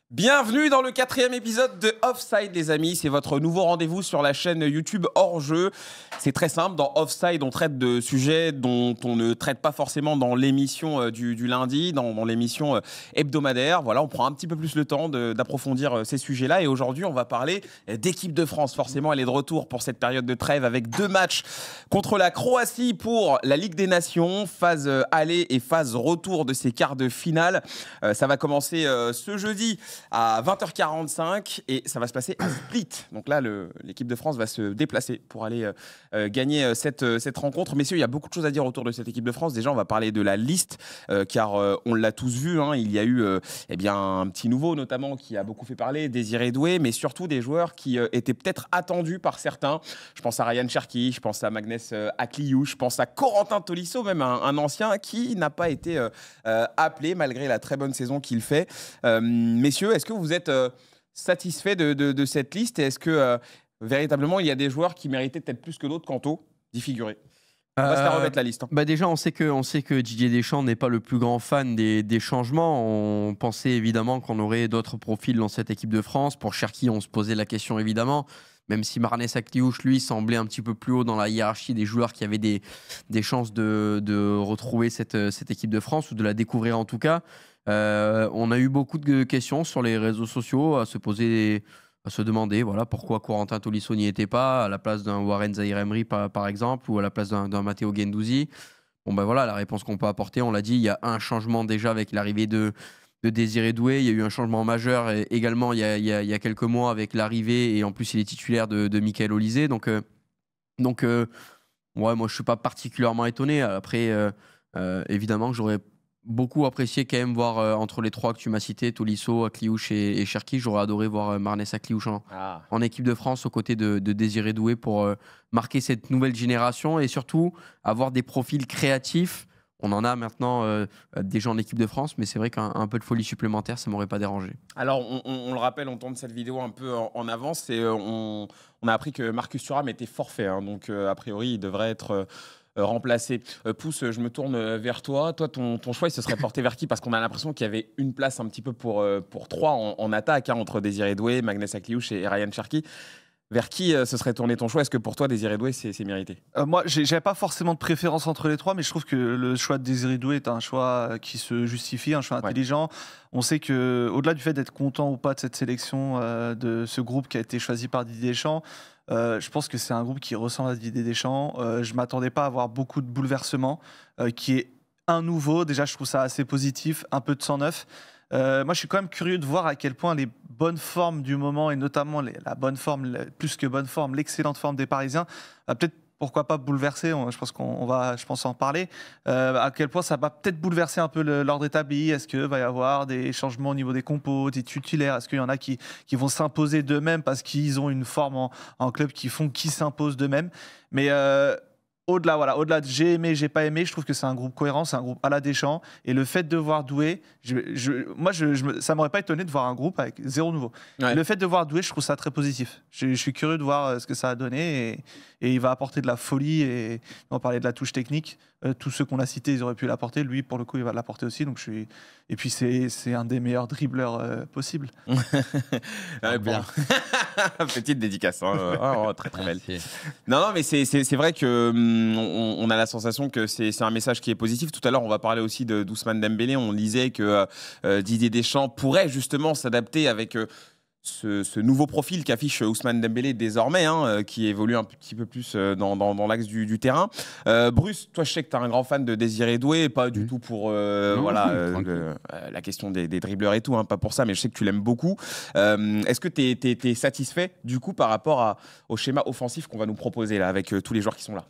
Bienvenue dans le 4e épisode de Offside, les amis. C'est votre nouveau rendez-vous sur la chaîne YouTube Hors Jeu. C'est très simple. Dans Offside, on traite de sujets dont on ne traite pas forcément dans l'émission du lundi, dans l'émission hebdomadaire. Voilà, on prend un petit peu plus le temps d'approfondir ces sujets-là. Et aujourd'hui, on va parler d'équipe de France. Forcément, elle est de retour pour cette période de trêve avec 2 matchs contre la Croatie pour la Ligue des Nations, phase aller et phase retour de ces quarts de finale. Ça va commencer ce jeudi à 20h45 et ça va se passer à Split. Donc là, l'équipe de France va se déplacer pour aller gagner cette rencontre. Messieurs, il y a beaucoup de choses à dire autour de cette équipe de France. Déjà, on va parler de la liste car on l'a tous vu. Il y a eu un petit nouveau notamment qui a beaucoup fait parler, Désiré Doué, mais surtout des joueurs qui étaient peut-être attendus par certains. Je pense à Ryan Cherki, je pense à Magnès Akliou, je pense à Corentin Tolisso, même un ancien qui n'a pas été appelé malgré la très bonne saison qu'il fait. Messieurs, est-ce que vous êtes satisfait de cette liste et est-ce que véritablement il y a des joueurs qui méritaient peut-être plus que d'autres Kanto d'y figurer? On va se la remettre la liste. Déjà, on sait que Didier Deschamps n'est pas le plus grand fan des changements. On pensait évidemment qu'on aurait d'autres profils dans cette équipe de France. Pour Cherki, on se posait la question évidemment. Même si Marnès Akliouche, lui, semblait un petit peu plus haut dans la hiérarchie des joueurs qui avaient des chances de retrouver cette équipe de France ou de la découvrir en tout cas. On a eu beaucoup de questions sur les réseaux sociaux à se demander pourquoi Corentin Tolisso n'y était pas à la place d'un Warren Zaïre-Emery par exemple ou à la place d'un Matteo Guendouzi. La réponse qu'on peut apporter, on l'a dit, il y a un changement déjà avec l'arrivée de Désiré Doué. Il y a eu un changement majeur également il y a quelques mois avec l'arrivée et en plus il est titulaire de Michael Olise. Moi je ne suis pas particulièrement étonné. Après, évidemment que j'aurais beaucoup apprécié quand même voir entre les trois que tu m'as cités, Tolisso, Akliouche et Cherki. J'aurais adoré voir Marnès Akliouche en équipe de France aux côtés de Désiré Doué pour marquer cette nouvelle génération et surtout avoir des profils créatifs. On en a maintenant déjà en équipe de France, mais c'est vrai qu'un peu de folie supplémentaire, ça ne m'aurait pas dérangé. Alors, on le rappelle, on tourne cette vidéo un peu en avance et on a appris que Marcus Thuram était forfait. Donc, a priori, il devrait être remplacé. Pouce, je me tourne vers toi. Toi, ton choix, il se serait porté vers qui? Parce qu'on a l'impression qu'il y avait une place un petit peu pour 3 en attaque entre Désiré Doué, Magnès Akliouche et Ryan Cherki. Vers qui se serait tourné ton choix? Est-ce que pour toi, Désiré Doué, c'est mérité? Moi, j'avais pas forcément de préférence entre les trois, mais je trouve que le choix de Désiré Doué est un choix qui se justifie, un choix intelligent. On sait qu'au-delà du fait d'être content ou pas de cette sélection, de ce groupe qui a été choisi par Didier Deschamps, je pense que c'est un groupe qui ressemble à Didier Deschamps. Je ne m'attendais pas à avoir beaucoup de bouleversements, qui est un nouveau. Déjà, je trouve ça assez positif, un peu de sang neuf. Moi, je suis quand même curieux de voir à quel point les bonnes formes du moment, et notamment la bonne forme, plus que bonne forme, l'excellente forme des Parisiens, peut-être, pourquoi pas bouleverser, je pense qu'on va en parler, à quel point ça va peut-être bouleverser un peu l'ordre établi. Est-ce qu'il va y avoir des changements au niveau des compos, des titulaires? Est-ce qu'il y en a qui vont s'imposer d'eux-mêmes parce qu'ils ont une forme en club qui s'imposent d'eux-mêmes? Mais au-delà de j'ai aimé, j'ai pas aimé, je trouve que c'est un groupe cohérent, c'est un groupe à la Deschamps. Et le fait de voir Doué, ça m'aurait pas étonné de voir un groupe avec 0 nouveau. Ouais. Le fait de voir Doué, je trouve ça très positif. Je suis curieux de voir ce que ça a donné et il va apporter de la folie. Et on parlait de la touche technique. Tous ceux qu'on a cités, ils auraient pu l'apporter. Lui, pour le coup, il va l'apporter aussi. Et puis, c'est un des meilleurs dribbleurs possibles. Bien. Petite dédicace. Très, très belle. Non, mais c'est vrai que on a la sensation que c'est un message qui est positif. Tout à l'heure, on va parler aussi d'Ousmane Dembélé. On lisait que Didier Deschamps pourrait justement s'adapter avec ce nouveau profil qu'affiche Ousmane Dembélé désormais, qui évolue un petit peu plus dans l'axe du terrain. Bruce, toi, je sais que tu es un grand fan de Désiré Doué, pas du tout pour la question des dribbleurs et tout, pas pour ça, mais je sais que tu l'aimes beaucoup. Est-ce que tu es satisfait du coup par rapport au schéma offensif qu'on va nous proposer là, avec tous les joueurs qui sont là?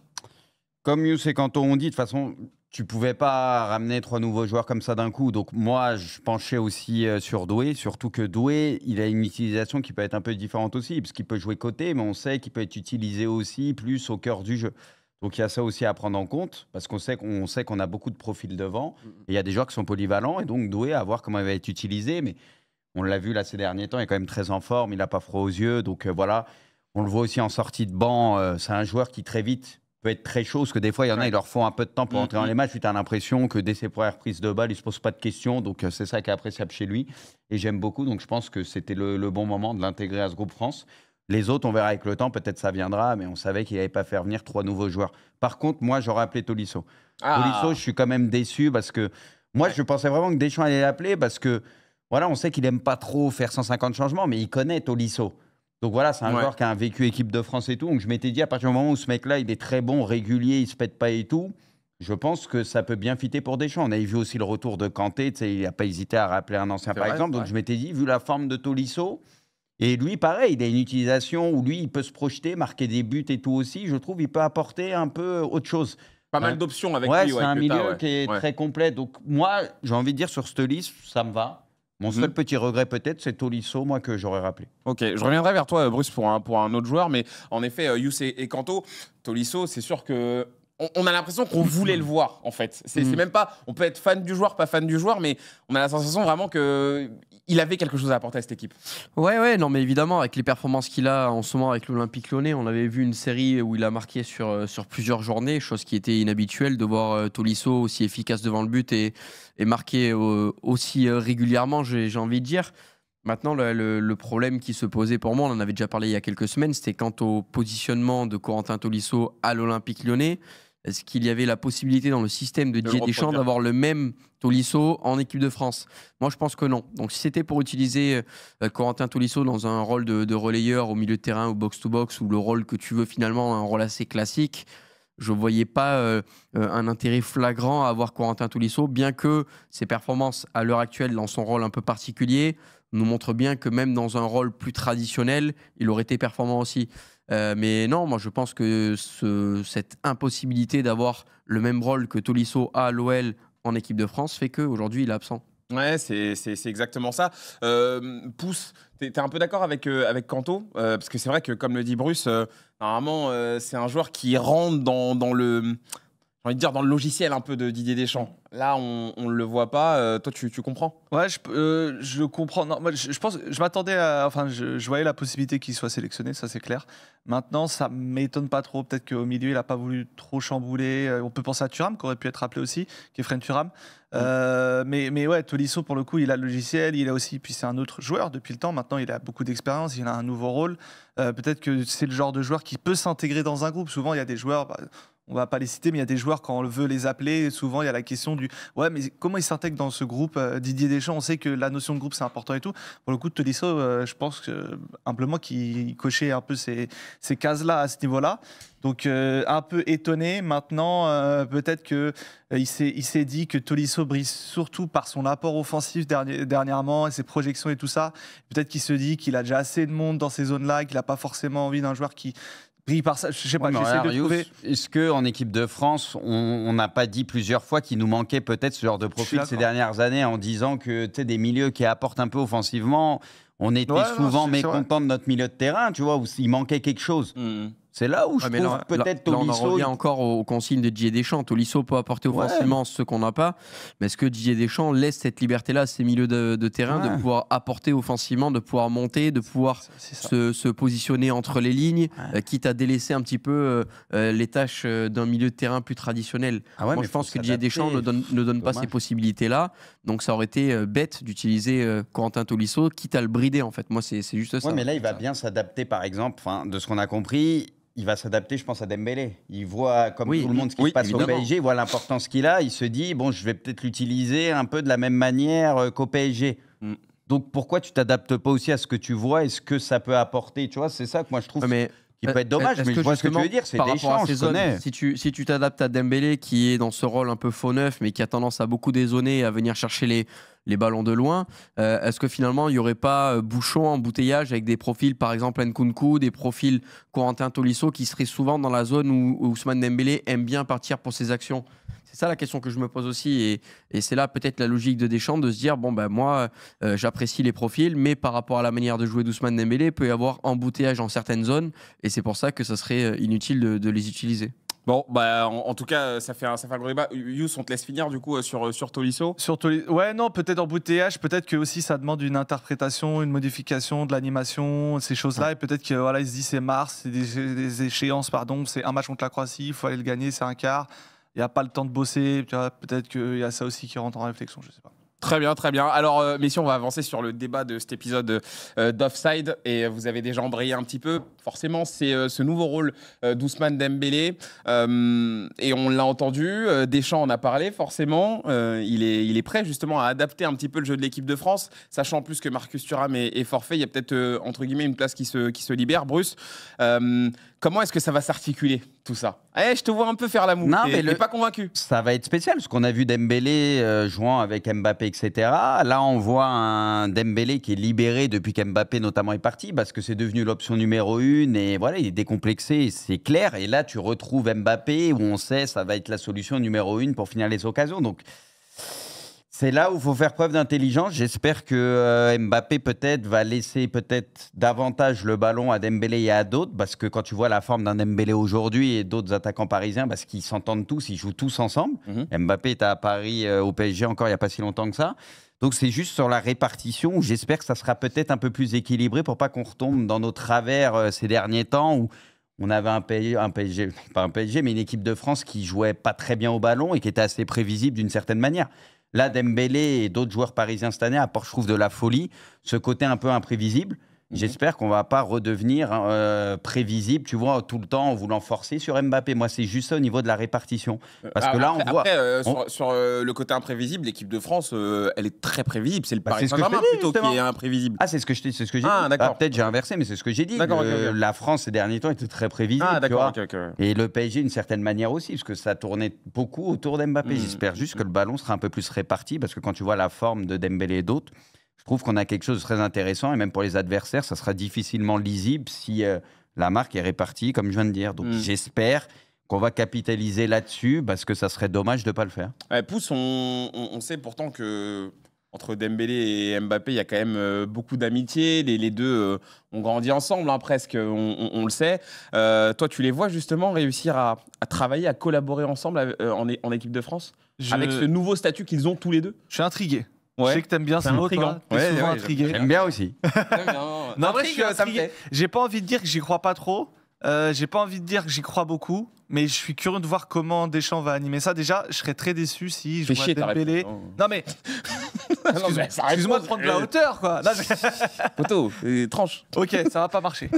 Comme Youssef et Kanto ont dit, de toute façon, tu ne pouvais pas ramener 3 nouveaux joueurs comme ça d'un coup. Donc moi, je penchais aussi sur Doué, surtout que Doué, il a une utilisation qui peut être un peu différente aussi, parce qu'il peut jouer côté, mais on sait qu'il peut être utilisé aussi plus au cœur du jeu. Donc il y a ça aussi à prendre en compte, parce qu'on sait qu'on a beaucoup de profils devant, et il y a des joueurs qui sont polyvalents, et donc Doué, à voir comment il va être utilisé. Mais on l'a vu là ces derniers temps, il est quand même très en forme, il n'a pas froid aux yeux, donc voilà. On le voit aussi en sortie de banc, c'est un joueur qui très vite peut être très chaud, parce que des fois, il y en a, ils leur font un peu de temps pour entrer dans les matchs, puis tu as l'impression que dès ses premières prises de balle, il ne se pose pas de questions, donc c'est ça qui est appréciable chez lui, et j'aime beaucoup, donc je pense que c'était le bon moment de l'intégrer à ce groupe France. Les autres, on verra avec le temps, peut-être ça viendra, mais on savait qu'il n'allait pas faire venir 3 nouveaux joueurs. Par contre, moi, j'aurais appelé Tolisso. Tolisso, je suis quand même déçu, parce que moi, je pensais vraiment que Deschamps allait l'appeler, parce que, voilà, on sait qu'il n'aime pas trop faire 150 changements, mais il connaît Tolisso. Donc voilà, c'est un joueur qui a un vécu équipe de France et tout. Donc je m'étais dit, à partir du moment où ce mec-là, il est très bon, régulier, il se pète pas et tout, je pense que ça peut bien fitter pour Deschamps. On avait vu aussi le retour de Kanté, tu sais, il n'a pas hésité à rappeler un ancien, par exemple. Donc je m'étais dit, vu la forme de Tolisso, et lui, pareil, il a une utilisation où lui, il peut se projeter, marquer des buts et tout aussi. Je trouve qu'il peut apporter un peu autre chose. Pas mal d'options avec lui. C'est un milieu qui est très complet. Donc moi, j'ai envie de dire, sur cette liste, ça me va. Mon seul petit regret peut-être, c'est Tolisso, moi, que j'aurais rappelé. Ok, je reviendrai vers toi, Bruce, pour un autre joueur, mais en effet, Youss et Kanto, Tolisso, c'est sûr que on a l'impression qu'on voulait le voir, en fait. C'est même pas, on peut être fan du joueur, pas fan du joueur, mais on a la sensation vraiment que il avait quelque chose à apporter à cette équipe. Ouais, non, mais évidemment, avec les performances qu'il a en ce moment avec l'Olympique Lyonnais, on avait vu une série où il a marqué sur plusieurs journées, chose qui était inhabituelle de voir Tolisso aussi efficace devant le but et marquer aussi régulièrement, j'ai envie de dire. Maintenant, le problème qui se posait pour moi, on en avait déjà parlé il y a quelques semaines, c'était quant au positionnement de Corentin Tolisso à l'Olympique Lyonnais. Est-ce qu'il y avait la possibilité dans le système de Didier Deschamps d'avoir le même Tolisso en équipe de France? Moi, je pense que non. Donc, si c'était pour utiliser Corentin Tolisso dans un rôle de relayeur au milieu de terrain ou box-to-box, ou le rôle que tu veux finalement, un rôle assez classique, je ne voyais pas un intérêt flagrant à avoir Corentin Tolisso, bien que ses performances à l'heure actuelle dans son rôle un peu particulier nous montrent bien que même dans un rôle plus traditionnel, il aurait été performant aussi. Mais non, moi je pense que cette impossibilité d'avoir le même rôle que Tolisso a à l'OL en équipe de France fait qu'aujourd'hui il est absent. Ouais, c'est exactement ça. Pouce, t'es un peu d'accord avec Kanto parce que c'est vrai que, comme le dit Bruce, normalement, c'est un joueur qui rentre dans le, j'ai envie de dire, dans le logiciel un peu de Didier Deschamps. Là, on ne le voit pas. Toi, tu comprends? Ouais, je comprends. Non, moi, je pense, je m'attendais à. Enfin, je voyais la possibilité qu'il soit sélectionné, ça c'est clair. Maintenant, ça m'étonne pas trop. Peut-être qu'au milieu, il n'a pas voulu trop chambouler. On peut penser à Thuram, qui aurait pu être appelé aussi, Khéphren Thuram. Mais ouais, Tolisso, pour le coup, il a le logiciel, il a aussi. Puis c'est un autre joueur depuis le temps. Maintenant, il a beaucoup d'expérience, il a un nouveau rôle. Peut-être que c'est le genre de joueur qui peut s'intégrer dans un groupe. Souvent, il y a des joueurs. On va pas les citer, mais il y a des joueurs, quand on veut les appeler, souvent il y a la question du ouais, mais comment ils s'intègrent dans ce groupe? Didier Deschamps, on sait que la notion de groupe c'est important et tout. Pour le coup, Tolisso, je pense que simplement qu'il cochait un peu ces cases-là à ce niveau-là. Donc un peu étonné. Maintenant, peut-être que il s'est dit que Tolisso brille surtout par son apport offensif dernièrement et ses projections et tout ça. Peut-être qu'il se dit qu'il a déjà assez de monde dans ces zones-là, qu'il n'a pas forcément envie d'un joueur qui par ça, je sais pas, j'essaie de trouver. Est-ce qu'en équipe de France, on n'a pas dit plusieurs fois qu'il nous manquait peut-être ce genre de profil ces dernières années en disant que des milieux qui apportent un peu offensivement, on était souvent mécontents de notre milieu de terrain, tu vois, où il manquait quelque chose. C'est là où je trouve peut-être Tolisso... Là, on en revient encore aux consignes de Didier Deschamps. Tolisso peut apporter offensivement ce qu'on n'a pas, mais est-ce que Didier Deschamps laisse cette liberté-là à ses milieux de terrain de pouvoir apporter offensivement, de pouvoir monter, de pouvoir se positionner entre les lignes, quitte à délaisser un petit peu les tâches d'un milieu de terrain plus traditionnel? Moi, je pense que Didier Deschamps ne donne pas ces possibilités-là, donc ça aurait été bête d'utiliser Corentin Tolisso, quitte à le brider en fait. Moi, c'est juste ça. Ouais, mais là, il va bien s'adapter, par exemple, de ce qu'on a compris. Il va s'adapter, je pense, à Dembélé. Il voit, comme tout le monde, ce qui se passe au PSG, il voit l'importance qu'il a. Il se dit, bon, je vais peut-être l'utiliser un peu de la même manière qu'au PSG. Donc, pourquoi tu t'adaptes pas aussi à ce que tu vois et ce que ça peut apporter? Tu vois, c'est ça que moi, je trouve qui peut être dommage. Mais je vois ce que tu veux dire, c'est Deschamps, je connais. Si tu t'adaptes à Dembélé, qui est dans ce rôle un peu faux neuf, mais qui a tendance à beaucoup dézonner, à venir chercher les ballons de loin, est-ce que finalement il n'y aurait pas bouchon, embouteillage avec des profils, par exemple Nkunku, des profils Corentin Tolisso, qui seraient souvent dans la zone où Ousmane Dembélé aime bien partir pour ses actions? C'est ça la question que je me pose aussi, et c'est là peut-être la logique de Deschamps de se dire, bon ben moi j'apprécie les profils, mais par rapport à la manière de jouer d'Ousmane Dembélé, il peut y avoir embouteillage dans certaines zones, et c'est pour ça que ça serait inutile de les utiliser. Bon, bah, en tout cas, ça fait un gros débat. Yous, on te laisse finir du coup sur Tolisso. Ouais, non, peut-être embouteillage, peut-être que aussi ça demande une interprétation, une modification de l'animation, ces choses-là, et peut-être que voilà, il se dit c'est mars, c'est des échéances, pardon, c'est un match contre la Croatie, il faut aller le gagner, c'est un quart, il n'y a pas le temps de bosser, tu vois, peut-être qu'il y a ça aussi qui rentre en réflexion, je sais pas. Très bien, très bien. Alors, messieurs, on va avancer sur le débat de cet épisode d'Offside. Et vous avez déjà embrayé un petit peu. Forcément, c'est ce nouveau rôle d'Ousmane Dembélé. Et on l'a entendu. Deschamps en a parlé, forcément. Il est prêt, justement, à adapter un petit peu le jeu de l'équipe de France. Sachant en plus que Marcus Thuram est forfait. Il y a peut-être, entre guillemets, une place qui se libère. Bruce, comment est-ce que ça va s'articuler, tout ça? Je te vois un peu faire la moue. T'es pas convaincu? Ça va être spécial, parce qu'on a vu Dembélé jouant avec Mbappé, etc. Là, on voit un Dembélé qui est libéré depuis qu'Mbappé, notamment, est parti, parce que c'est devenu l'option numéro 1. Et voilà, il est décomplexé, c'est clair. Et là, tu retrouves Mbappé, où on sait ça va être la solution numéro 1 pour finir les occasions. Donc, c'est là où il faut faire preuve d'intelligence. J'espère que Mbappé peut-être va laisser peut-être davantage le ballon à Dembélé et à d'autres, parce que quand tu vois la forme d'un Dembélé aujourd'hui et d'autres attaquants parisiens, parce qu'ils s'entendent tous, ils jouent tous ensemble. Mbappé était à Paris au PSG encore il n'y a pas si longtemps que ça. Donc c'est juste sur la répartition où j'espère que ça sera peut-être un peu plus équilibré pour pas qu'on retombe dans nos travers ces derniers temps où on avait un PSG, pas un PSG, mais une équipe de France qui jouait pas très bien au ballon et qui était assez prévisible d'une certaine manière. Là, Dembélé et d'autres joueurs parisiens cette année apportent, je trouve, de la folie, ce côté un peu imprévisible. J'espère qu'on ne va pas redevenir prévisible, tu vois, tout le temps en voulant forcer sur Mbappé. Moi, c'est juste ça au niveau de la répartition. Parce que là, on voit... Après, sur le côté imprévisible, l'équipe de France, elle est très prévisible. C'est le Paris Saint-Germain plutôt qui est imprévisible. Ah, c'est ce que j'ai dit. D'accord. Peut-être j'ai inversé, mais c'est ce que j'ai dit. Okay. La France, ces derniers temps, était très prévisible. Okay. Et le PSG, d'une certaine manière aussi, parce que ça tournait beaucoup autour d'Mbappé. J'espère juste que le ballon sera un peu plus réparti, parce que quand tu vois la forme de Dembélé et d'autres, je trouve qu'on a quelque chose de très intéressant, et même pour les adversaires, ça sera difficilement lisible si la marque est répartie, comme je viens de dire. Donc j'espère qu'on va capitaliser là-dessus, parce que ça serait dommage de ne pas le faire. Pouce, on sait pourtant que entre Dembélé et Mbappé, il y a quand même beaucoup d'amitié. Les deux ont grandi ensemble, hein, presque, on le sait. Toi, tu les vois justement réussir à travailler, à collaborer ensemble en équipe de France, avec ce nouveau statut qu'ils ont tous les deux? Je suis intrigué. Ouais. Je sais que t'aimes bien ce mot, toi. T'es souvent intrigué. J'aime bien aussi. Non, en vrai, je suis intrigué. J'ai pas envie de dire que j'y crois pas trop. J'ai pas envie de dire que j'y crois beaucoup. Mais je suis curieux de voir comment Deschamps va animer ça. Déjà, je serais très déçu si je vois Dembélé. Non, mais. Excuse-moi de prendre de la hauteur, quoi. Photo, tranche. Ok, ça va pas marcher.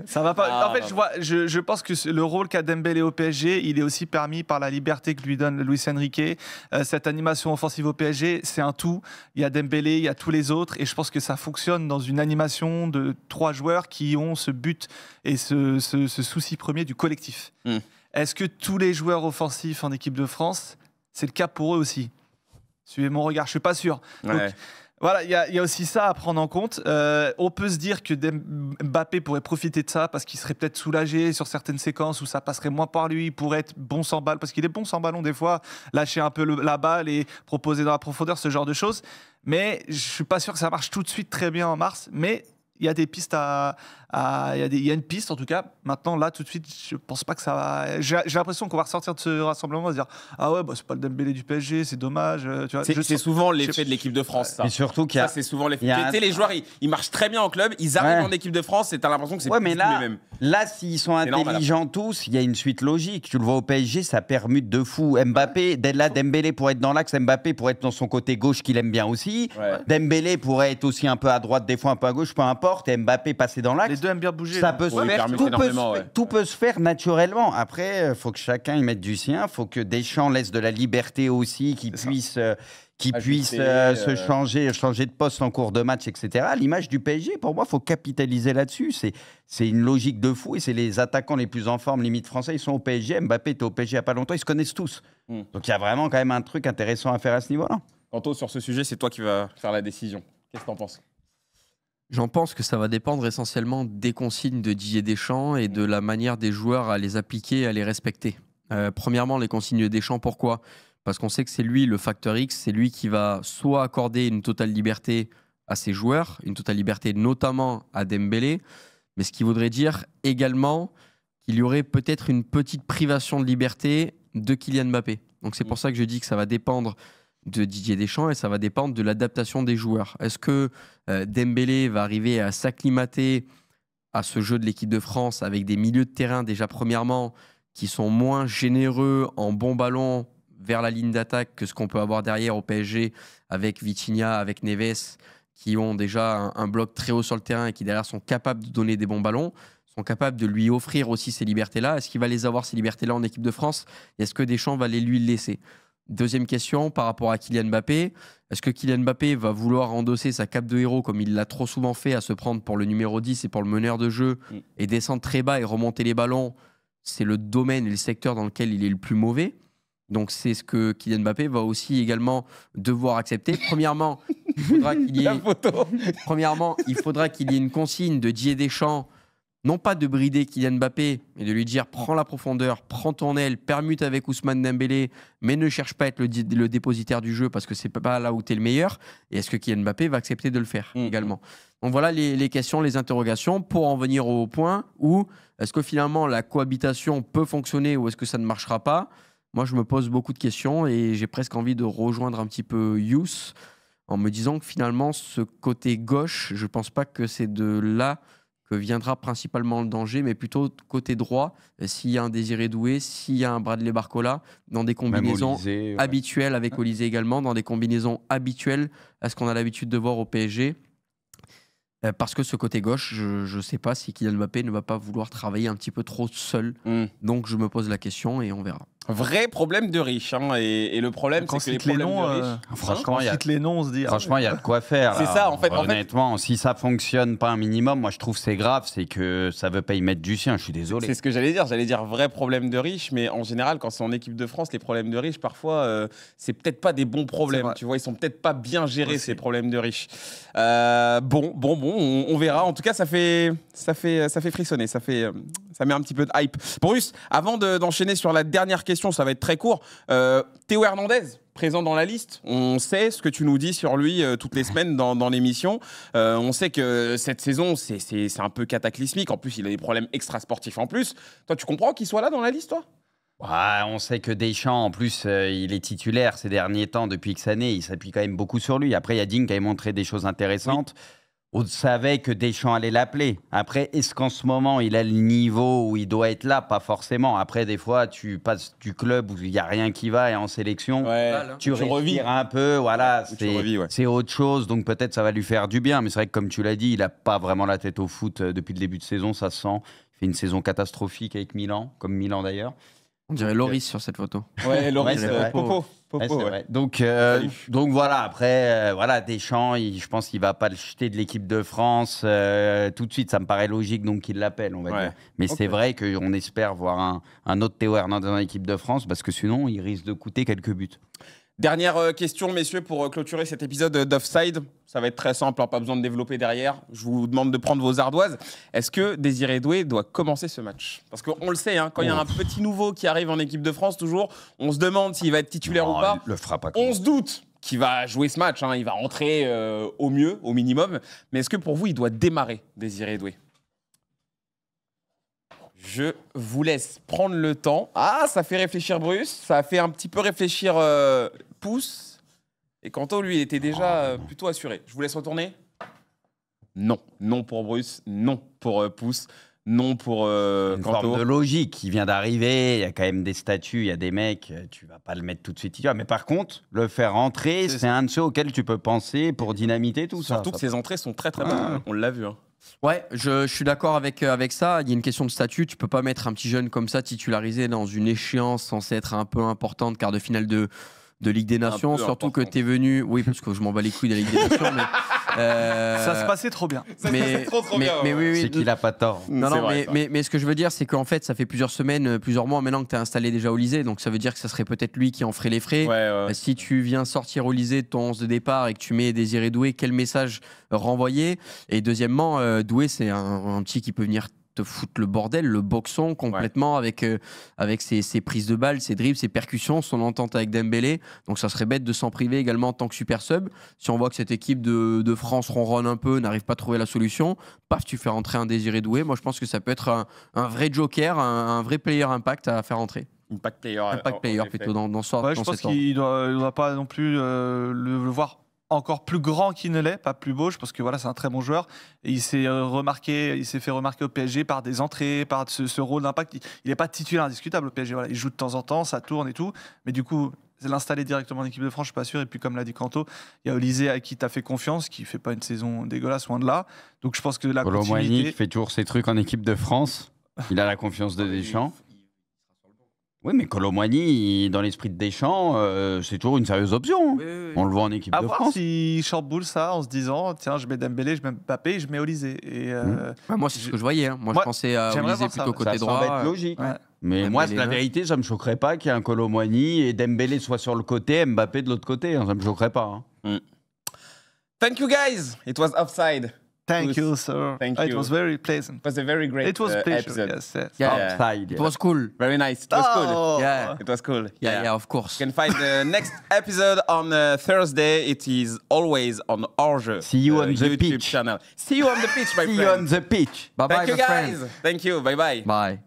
Ça va pas. En fait, je pense que le rôle qu'a Dembélé au PSG, il est aussi permis par la liberté que lui donne Luis Enrique. Cette animation offensive au PSG, c'est un tout. Il y a Dembélé, il y a tous les autres, et je pense que ça fonctionne dans une animation de 3 joueurs qui ont ce but et ce souci premier du collectif. Est-ce que tous les joueurs offensifs en équipe de France, c'est le cas pour eux aussi? Suivez mon regard, je suis pas sûr. Donc, voilà, il y a aussi ça à prendre en compte. On peut se dire que Mbappé pourrait profiter de ça parce qu'il serait peut-être soulagé sur certaines séquences où ça passerait moins par lui. Il pourrait être bon sans balle parce qu'il est bon sans ballon des fois, lâcher un peu la balle et proposer dans la profondeur, ce genre de choses. Mais je suis pas sûr que ça marche tout de suite très bien en mars. Mais il y a des pistes il y a une piste en tout cas. Maintenant, là, tout de suite, je pense pas que ça va. J'ai l'impression qu'on va ressortir de ce rassemblement et se dire ah ouais, bah, c'est pas le Dembélé du PSG, c'est dommage. Tu vois, c'est souvent l'effet de l'équipe de France. Ça. Et surtout qu'il y a. Ça, c'est souvent l'effet. Les joueurs, ils marchent très bien en club, ils arrivent en équipe de France et t'as l'impression que c'est plus les mêmes. Là, s'ils sont intelligents tous, il y a une suite logique. Tu le vois au PSG, ça permute de fou. Mbappé, là, Dembélé pourrait être dans l'axe, Mbappé pourrait être dans son côté gauche qu'il aime bien aussi. Dembélé pourrait être aussi un peu à droite, des fois un peu à gauche, peu importe. Et Mbappé passer dans l'axe. Les deux aiment bien bouger. Ça peut se faire, tout peut se faire naturellement. Après, il faut que chacun y mette du sien. Il faut que Deschamps laisse de la liberté aussi, qu'il puisse se changer de poste en cours de match, etc. À l'image du PSG, pour moi, il faut capitaliser là-dessus. C'est une logique de fou et c'est les attaquants les plus en forme, limite français, ils sont au PSG. Mbappé était au PSG il n'y a pas longtemps, ils se connaissent tous. Donc il y a vraiment quand même un truc intéressant à faire à ce niveau-là. Quanto, sur ce sujet, c'est toi qui vas faire la décision. Qu'est-ce que tu en penses ? J'en pense que ça va dépendre essentiellement des consignes de Didier Deschamps et de la manière des joueurs à les appliquer et à les respecter. Premièrement, les consignes de Deschamps, pourquoi ? Parce qu'on sait que c'est lui le facteur X, c'est lui qui va soit accorder une totale liberté à ses joueurs, une totale liberté notamment à Dembélé, mais ce qui voudrait dire également qu'il y aurait peut-être une petite privation de liberté de Kylian Mbappé. Donc c'est pour ça que je dis que ça va dépendre de Didier Deschamps et ça va dépendre de l'adaptation des joueurs. Est-ce que Dembélé va arriver à s'acclimater à ce jeu de l'équipe de France avec des milieux de terrain déjà premièrement qui sont moins généreux en bon ballon vers la ligne d'attaque que ce qu'on peut avoir derrière au PSG avec Vitinha, avec Neves, qui ont déjà un bloc très haut sur le terrain et qui derrière sont capables de donner des bons ballons, sont capables de lui offrir aussi ces libertés-là. Est-ce qu'il va les avoir, ces libertés-là, en équipe de France? Est-ce que Deschamps va les lui laisser? Deuxième question, par rapport à Kylian Mbappé, est-ce que Kylian Mbappé va vouloir endosser sa cape de héros comme il l'a trop souvent fait, à se prendre pour le numéro 10 et pour le meneur de jeu et descendre très bas et remonter les ballons? C'est le domaine et le secteur dans lequel il est le plus mauvais. Donc c'est ce que Kylian Mbappé va aussi également devoir accepter. Premièrement, il faudra qu'il y ait, une consigne de Didier Deschamps, non pas de brider Kylian Mbappé, mais de lui dire prends la profondeur, prends ton aile, permute avec Ousmane Dembélé, mais ne cherche pas à être le dépositaire du jeu parce que c'est pas là où tu es le meilleur. Et est-ce que Kylian Mbappé va accepter de le faire également? Donc voilà les questions, les interrogations pour en venir au point où est-ce que finalement la cohabitation peut fonctionner ou est-ce que ça ne marchera pas? Moi, je me pose beaucoup de questions et j'ai presque envie de rejoindre un petit peu Youss en me disant que finalement, ce côté gauche, je ne pense pas que c'est de là que viendra principalement le danger, mais plutôt côté droit, s'il y a un Désiré Doué, s'il y a un Bradley Barcola, dans des combinaisons habituelles, avec Olysée également, dans des combinaisons habituelles à ce qu'on a l'habitude de voir au PSG. Parce que ce côté gauche, je ne sais pas si Kylian Mbappé ne va pas vouloir travailler un petit peu trop seul. Donc je me pose la question et on verra. Vrai problème de riche. Hein, et le problème, c'est que les problèmes de riches... Franchement, il y a de quoi faire. C'est ça, en fait. Honnêtement, si ça fonctionne pas un minimum, moi je trouve que c'est grave, c'est que ça veut pas y mettre du sien, je suis désolé. C'est ce que j'allais dire. J'allais dire vrai problème de riche, mais en général, quand c'est en équipe de France, les problèmes de riches, parfois, c'est peut-être pas des bons problèmes. Tu vois, ils sont peut-être pas bien gérés, ces problèmes de riches. On verra. En tout cas, ça fait frissonner. Ça met un petit peu de hype. Bruce, avant d'enchaîner sur la dernière question, ça va être très court. Théo Hernandez, présent dans la liste. On sait ce que tu nous dis sur lui toutes les semaines dans l'émission. On sait que cette saison, c'est un peu cataclysmique. En plus, il a des problèmes extrasportifs en plus. Toi, tu comprends qu'il soit là dans la liste, toi? On sait que Deschamps, en plus, il est titulaire ces derniers temps, depuis X années. Il s'appuie quand même beaucoup sur lui. Après, il y a Digne qui a montré des choses intéressantes. Oui. On savait que Deschamps allait l'appeler. Après, est-ce qu'en ce moment, il a le niveau où il doit être là? Pas forcément. Après, des fois, tu passes du club où il n'y a rien qui va et en sélection, tu respires un peu. Voilà, c'est autre chose. Donc peut-être ça va lui faire du bien. Mais c'est vrai que comme tu l'as dit, il n'a pas vraiment la tête au foot depuis le début de saison. Ça se sent. Il fait une saison catastrophique avec Milan, comme Milan d'ailleurs. On dirait Loris sur cette photo. Ouais, Loris, Popo. Donc voilà, après, Deschamps, je pense qu'il ne va pas le jeter de l'équipe de France tout de suite. Ça me paraît logique donc qu'il l'appelle, on va dire. Mais c'est vrai qu'on espère voir un autre Théo Hernandez dans l'équipe de France parce que sinon, il risque de coûter quelques buts. Dernière question, messieurs, pour clôturer cet épisode d'Offside. Ça va être très simple, hein, pas besoin de développer derrière. Je vous demande de prendre vos ardoises. Est-ce que Désiré Doué doit commencer ce match? Parce qu'on le sait, hein, quand il y a un petit nouveau qui arrive en équipe de France, toujours, on se demande s'il va être titulaire ou pas. Il le fera pas. On se doute qu'il va jouer ce match. Hein, il va rentrer au mieux, au minimum. Mais est-ce que pour vous, il doit démarrer, Désiré Doué? Je vous laisse prendre le temps. Ah, ça fait réfléchir Bruce. Ça a fait un petit peu réfléchir Pouce. Et Kanto, lui, il était déjà plutôt assuré. Je vous laisse retourner. Non. Non pour Bruce. Non pour Pouce. Non pour Kanto. Une Kanto. forme de logique. Il vient d'arriver. Il y a quand même des statuts. Il y a des mecs. Tu vas pas le mettre tout de suite. Mais par contre, le faire rentrer, c'est un de ceux auxquels tu peux penser pour dynamiter tout ça. Surtout que ses entrées sont très très bonnes. On l'a vu. Hein. Ouais, je suis d'accord avec ça. Il y a une question de statut. Tu peux pas mettre un petit jeune comme ça titularisé dans une échéance censée être un peu importante, quart de finale de Ligue des Nations. Surtout que tu es venu. Oui, parce que je m'en bats les couilles de la Ligue des Nations. Mais, ça se passait trop bien. Mais oui, c'est qu'il a pas tort. Non, mais ce que je veux dire, c'est qu'en fait, ça fait plusieurs semaines, plusieurs mois maintenant que tu as installé déjà Olysée. Donc ça veut dire que ça serait peut-être lui qui en ferait les frais. Si tu viens sortir Olysée de ton 11 de départ et que tu mets Désiré Doué, quel message renvoyer? Et deuxièmement, Doué, c'est un petit qui peut venir te foutre le bordel, le boxon complètement avec ses prises de balles, ses dribbles, ses percussions, son entente avec Dembélé. Donc ça serait bête de s'en priver également en tant que super sub. Si on voit que cette équipe de France ronronne un peu, n'arrive pas à trouver la solution, paf, tu fais rentrer un Désiré Doué. Moi, je pense que ça peut être un vrai joker, un vrai player impact à faire entrer. Impact player plutôt dans ce je pense qu'il ne doit pas non plus le voir encore plus grand qu'il ne l'est, pas plus beau. Je pense que voilà, c'est un très bon joueur. Et il s'est fait remarquer au PSG par des entrées, par ce rôle d'impact. Il n'est pas titulaire indiscutable au PSG. Voilà. Il joue de temps en temps, ça tourne et tout. Mais du coup, l'installer directement en équipe de France, je ne suis pas sûr. Et puis, comme l'a dit Kanto, il y a Olysée à qui tu as fait confiance, qui ne fait pas une saison dégueulasse, loin de là. Donc, je pense que la continuité... qui fait toujours ses trucs en équipe de France. Il a la confiance de Deschamps. Oui, mais Kolo Muani, dans l'esprit de Deschamps, c'est toujours une sérieuse option. Oui. On le voit en équipe de France. S'il shortboule ça en se disant tiens, je mets Dembélé, je mets Mbappé, je mets Olysée. Et, moi, c'est ce que je voyais. Hein. Moi, je pensais à Olysée plutôt côté droit. Ça semble être logique. Ouais. Mais Dembélé, moi, la vérité, ça ne me choquerait pas qu'il y ait un Kolo Muani et Dembélé soit sur le côté, Mbappé de l'autre côté. Hein. Ça ne me choquerait pas. Hein. Thank you guys. It was Offside. Thank you, sir. Thank It you. was very pleasant. It was a very great It was a pleasure. episode. Yes. Yeah. Offside. It was cool. Very nice. It was cool. Yeah. It was cool. Yeah, of course. You can find the next episode on Thursday. It is always on Orge. See you on the YouTube pitch. channel. See you on the pitch, my See friend. you on the pitch. Bye-bye, Thank you my guys. friend. Thank you. Bye bye. Bye.